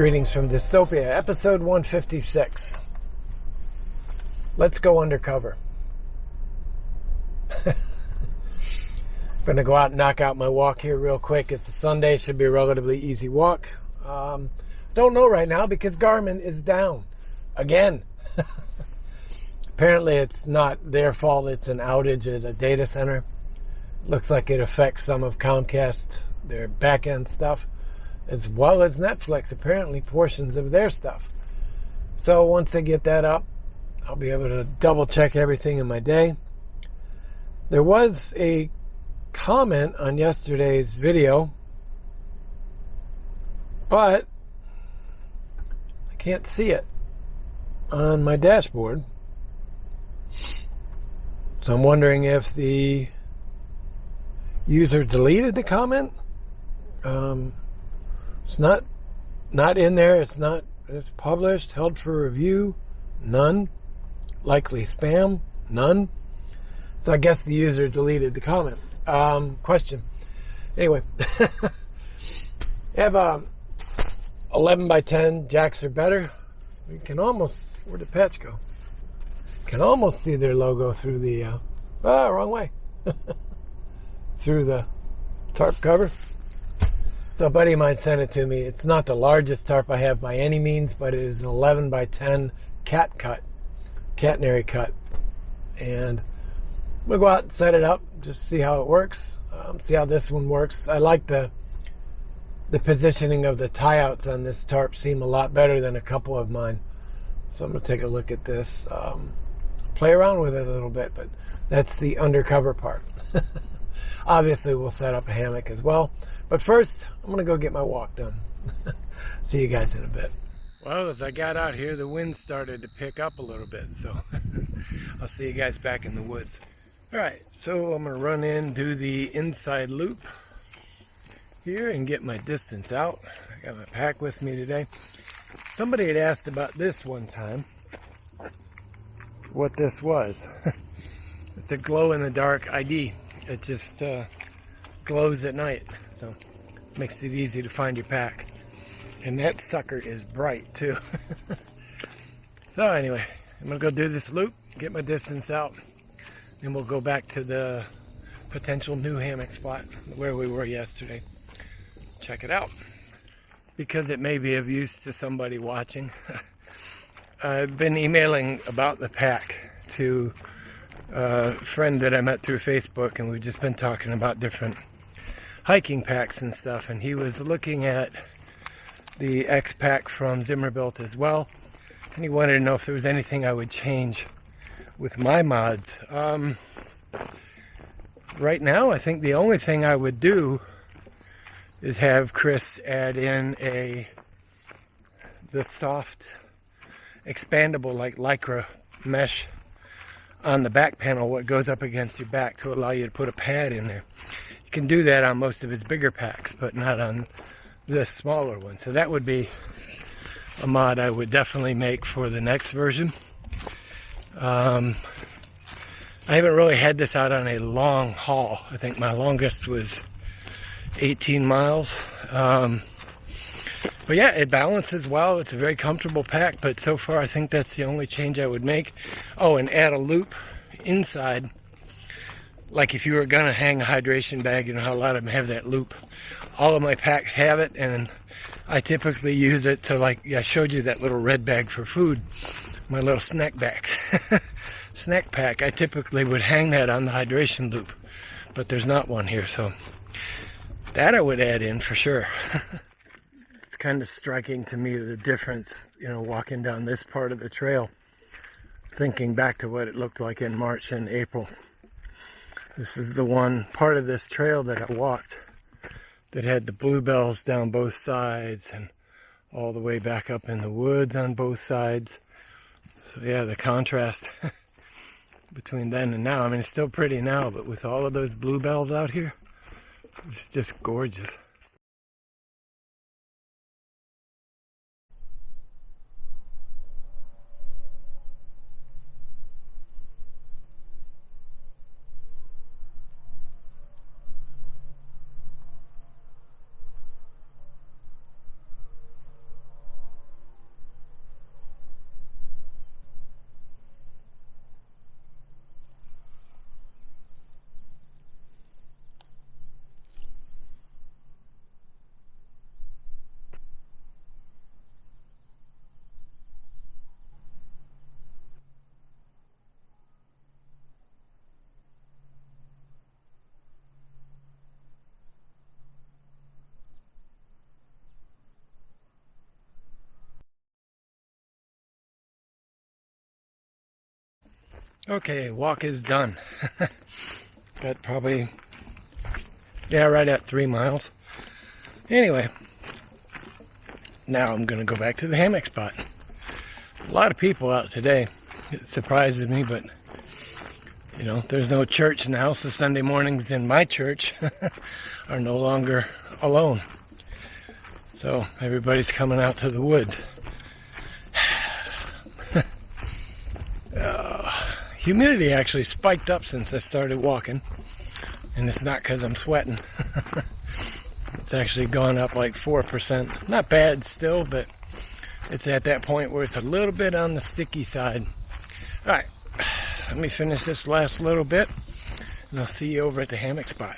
Greetings from Dystopia, episode 156. Let's go undercover. Gonna go out and knock out my walk here real quick. It's a Sunday, should be a relatively easy walk. Don't know right now because Garmin is down again. Apparently it's not their fault, it's an outage at a data center. Looks like it affects some of Comcast, their back-end stuff, as well as Netflix, apparently portions of their stuff. So once they get that up, I'll be able to double check everything in my day. There was a comment on yesterday's video, but I can't see it on my dashboard. So I'm wondering if the user deleted the comment. It's not in there. It's published, held for review, none. Likely spam, none. So I guess the user deleted the comment. Question. Anyway, I have 11 by 10 jacks or better. We can almost, where'd the patch go? Can almost see their logo through the, wrong way. Through the tarp cover. So a buddy of mine sent it to me. It's not the largest tarp I have by any means, but it is an 11 by 10 catenary cut. And we'll go out and set it up, just see how it works, see how this one works. I like the positioning of the tie-outs on this tarp seem a lot better than a couple of mine. So I'm going to take a look at this, play around with it a little bit, but that's the undercover part. Obviously, we'll set up a hammock as well. But first, I'm going to go get my walk done. See you guys in a bit. Well, as I got out here, the wind started to pick up a little bit. So I'll see you guys back in the woods. All right, so I'm going to run in, do the inside loop here and get my distance out. I got my pack with me today. Somebody had asked about this one time, what this was. It's a glow-in-the-dark ID. It just glows at night, so makes it easy to find your pack. And that sucker is bright too. So anyway, I'm gonna go do this loop, get my distance out, and we'll go back to the potential new hammock spot where we were yesterday. Check it out. Because it may be of use to somebody watching. I've been emailing about the pack to a friend that I met through Facebook, and we've just been talking about different hiking packs and stuff, and he was looking at the X pack from Zimmerbilt as well, and he wanted to know if there was anything I would change with my mods. Right now I think the only thing I would do is have Chris add in the soft expandable like lycra mesh on the back panel, what goes up against your back to allow you to put a pad in there. You can do that on most of his bigger packs, but not on this smaller one. So that would be a mod I would definitely make for the next version. I haven't really had this out on a long haul. I think my longest was 18 miles. But yeah, it balances well. It's a very comfortable pack, but so far I think that's the only change I would make. Oh, and add a loop inside. Like if you were gonna hang a hydration bag, you know how a lot of them have that loop. All of my packs have it, and I typically use it to, like, I showed you that little red bag for food, my little snack bag. Snack pack, I typically would hang that on the hydration loop, but there's not one here, so that I would add in for sure. Kind of striking to me the difference, you know, walking down this part of the trail, thinking back to what it looked like in March and April. This is the one part of this trail that I walked that had the bluebells down both sides and all the way back up in the woods on both sides. So yeah, the contrast between then and now. I mean, it's still pretty now, but with all of those bluebells out here, it's just gorgeous. Okay, walk is done. Got probably, yeah, right at 3 miles. Anyway, now I'm going to go back to the hammock spot. A lot of people out today. It surprises me, but you know, there's no church now, so Sunday mornings in my church are no longer alone. So everybody's coming out to the woods. Humidity actually spiked up since I started walking, and it's not because I'm sweating. It's actually gone up like 4%. Not bad still, but it's at that point where it's a little bit on the sticky side. Alright, let me finish this last little bit, and I'll see you over at the hammock spot.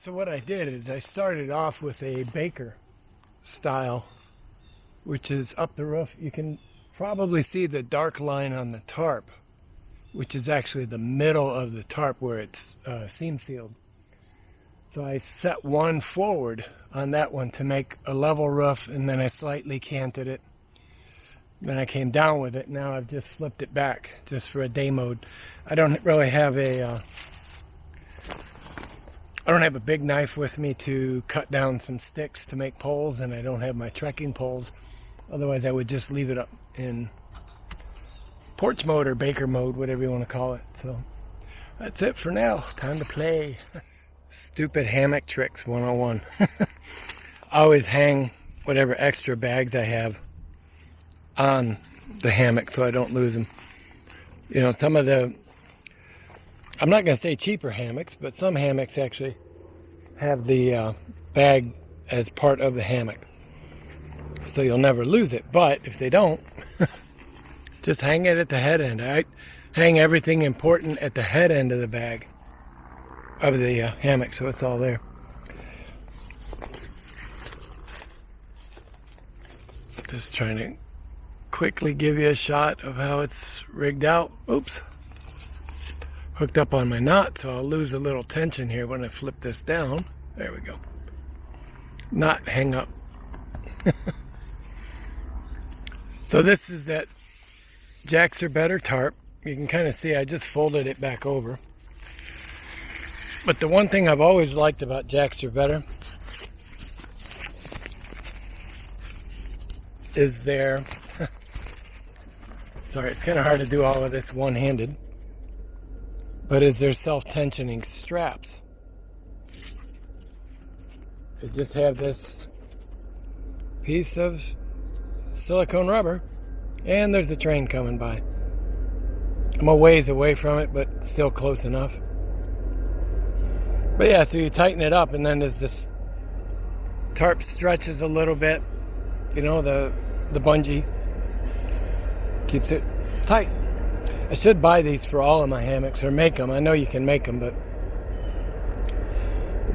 So what I did is I started off with a baker style, which is up the roof. You can probably see the dark line on the tarp, which is actually the middle of the tarp where it's seam sealed. So I set one forward on that one to make a level roof, and then I slightly canted it. Then I came down with it. Now I've just flipped it back just for a day mode. I don't really have a big knife with me to cut down some sticks to make poles, and I don't have my trekking poles. Otherwise I would just leave it up in porch mode or baker mode, whatever you want to call it. So that's it for now. Time to play. Stupid hammock tricks 101. I always hang whatever extra bags I have on the hammock so I don't lose them. You know, some of the, I'm not going to say cheaper hammocks, but some hammocks actually have the bag as part of the hammock. so you'll never lose it. But if they don't, just hang it at the head end. I hang everything important at the head end of the bag, of the hammock, so it's all there. Just trying to quickly give you a shot of how it's rigged out. Oops. Hooked up on my knot, so I'll lose a little tension here when I flip this down. There we go. Knot hang up. So this is that Jacks Are Better tarp. You can kind of see I just folded it back over. But the one thing I've always liked about Jacks Are Better is their, sorry, it's kind of hard to do all of this one-handed, but is their self-tensioning straps. They just have this piece of silicone rubber, and there's the train coming by. I'm a ways away from it, but still close enough. But yeah, so you tighten it up, and then as this tarp stretches a little bit, you know, the bungee keeps it tight. I should buy these for all of my hammocks, or make them. I know you can make them, but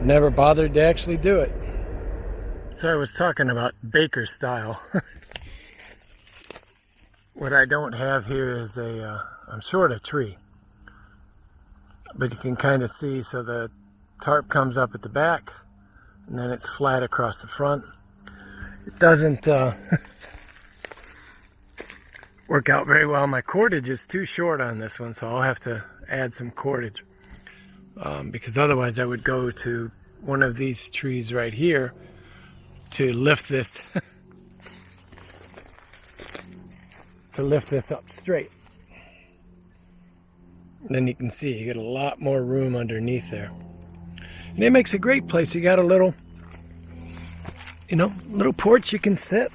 never bothered to actually do it. So I was talking about baker style. What I don't have here is I'm short a tree, but you can kind of see, so the tarp comes up at the back, and then it's flat across the front. It doesn't work out very well. My cordage is too short on this one, so I'll have to add some cordage, because otherwise I would go to one of these trees right here to lift this to lift this up straight. And then you can see you get a lot more room underneath there, and it makes a great place. You got a little, you know, little porch you can sit.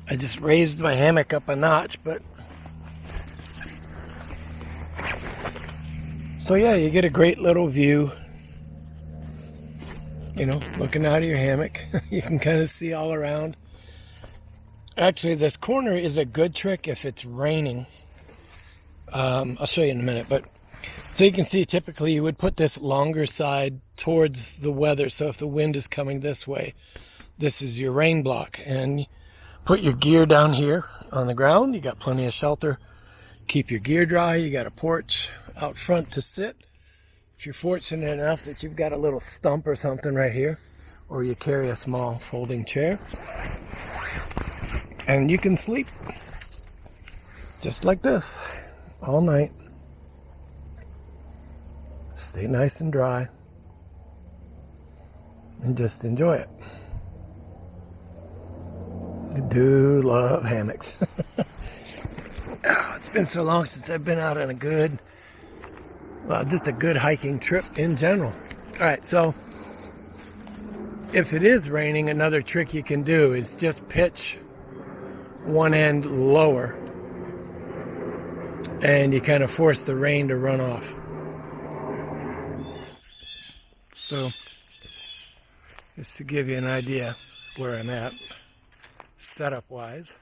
I just raised my hammock up a notch, but so yeah, you get a great little view, you know, looking out of your hammock. You can kind of see all around. Actually, this corner is a good trick if it's raining. I'll show you in a minute, but so you can see typically you would put this longer side towards the weather. So if the wind is coming this way, this is your rain block, and put your gear down here on the ground. You got plenty of shelter. Keep your gear dry. You got a porch out front to sit. If you're fortunate enough that you've got a little stump or something right here, or you carry a small folding chair, and you can sleep just like this all night. Stay nice and dry and just enjoy it. I do love hammocks. Oh, it's been so long since I've been out on a good, well, just a good hiking trip in general. All right, so if it is raining, another trick you can do is just pitch one end lower, and you kind of force the rain to run off. So just to give you an idea where I'm at setup wise.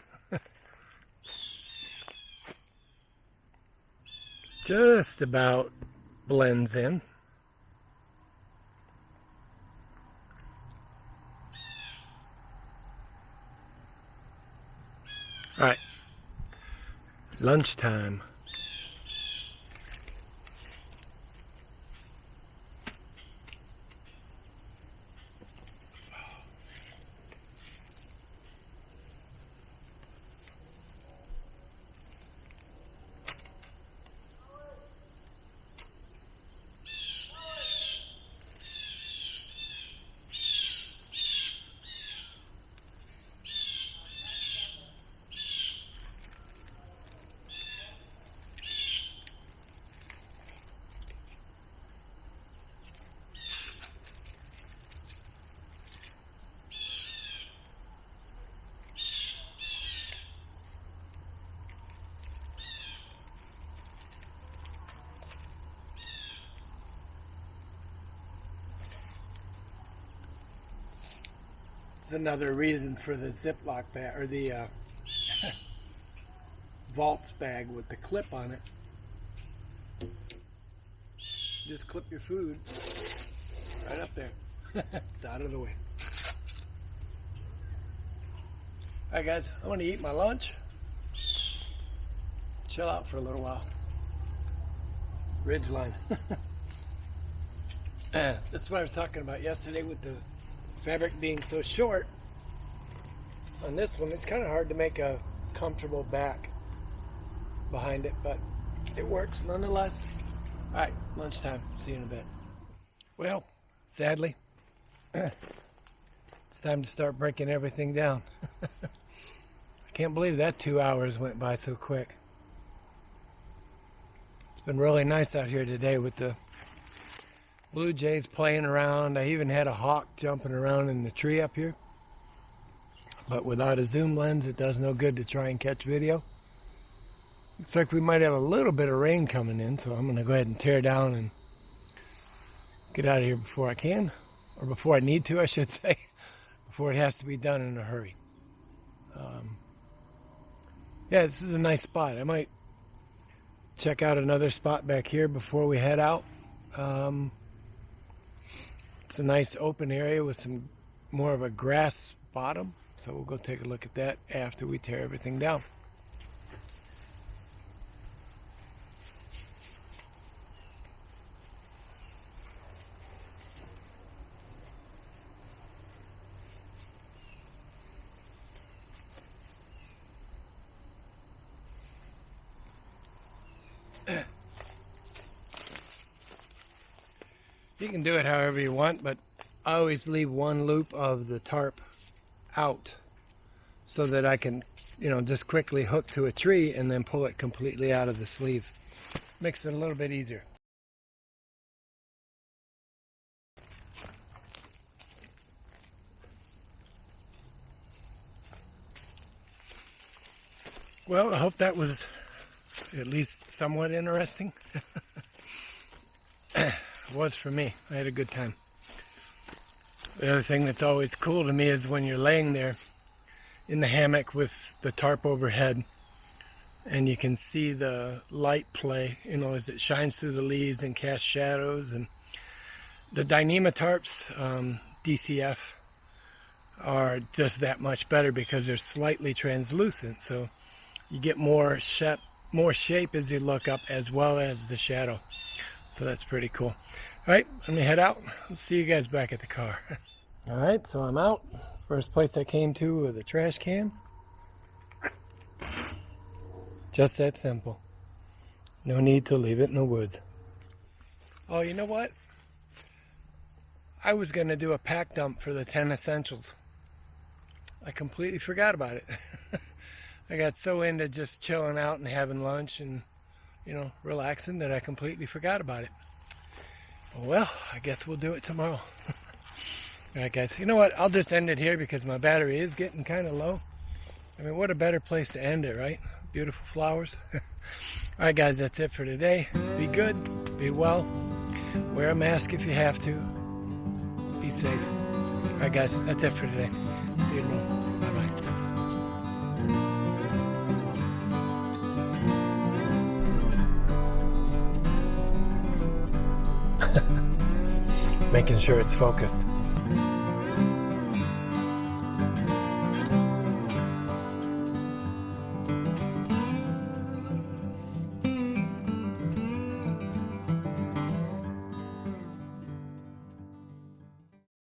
Just about blends in. All right, lunchtime. It's another reason for the Ziploc bag, or the Vaults bag with the clip on it. Just clip your food right up there. It's out of the way. Alright guys, I'm going to eat my lunch. Chill out for a little while. Ridgeline. That's what I was talking about yesterday with the fabric being so short. On this one, it's kind of hard to make a comfortable back behind it, but it works nonetheless. Alright, lunchtime. See you in a bit. Well, sadly, it's time to start breaking everything down. I can't believe that 2 hours went by so quick. It's been really nice out here today with the blue jays playing around. I even had a hawk jumping around in the tree up here. But without a zoom lens, it does no good to try and catch video. Looks like we might have a little bit of rain coming in, so I'm going to go ahead and tear down and get out of here before I can. Or before I need to, I should say. Before it has to be done in a hurry. Yeah, this is a nice spot. I might check out another spot back here before we head out. It's a nice open area with some more of a grass bottom. So we'll go take a look at that after we tear everything down. You can do it however you want, but I always leave one loop of the tarp out so that I can, just quickly hook to a tree and then pull it completely out of the sleeve. Makes it a little bit easier. Well, I hope that was at least somewhat interesting. It was for me. I had a good time. The other thing that's always cool to me is when you're laying there in the hammock with the tarp overhead and you can see the light play, as it shines through the leaves and casts shadows. And the Dyneema tarps, DCF, are just that much better because they're slightly translucent. So you get more shape as you look up, as well as the shadow. So that's pretty cool. Alright, let me head out. I'll see you guys back at the car. Alright, so I'm out. First place I came to with a trash can. Just that simple. No need to leave it in the woods. Oh, you know what? I was going to do a pack dump for the 10 essentials. I completely forgot about it. I got so into just chilling out and having lunch and, relaxing that I completely forgot about it. Well, I guess we'll do it tomorrow. Alright guys, you know what? I'll just end it here because my battery is getting kind of low. I mean, what a better place to end it, right? Beautiful flowers. Alright guys, that's it for today. Be good, be well, wear a mask if you have to, be safe. Alright guys, that's it for today. See you tomorrow. Bye-bye. Making sure it's focused.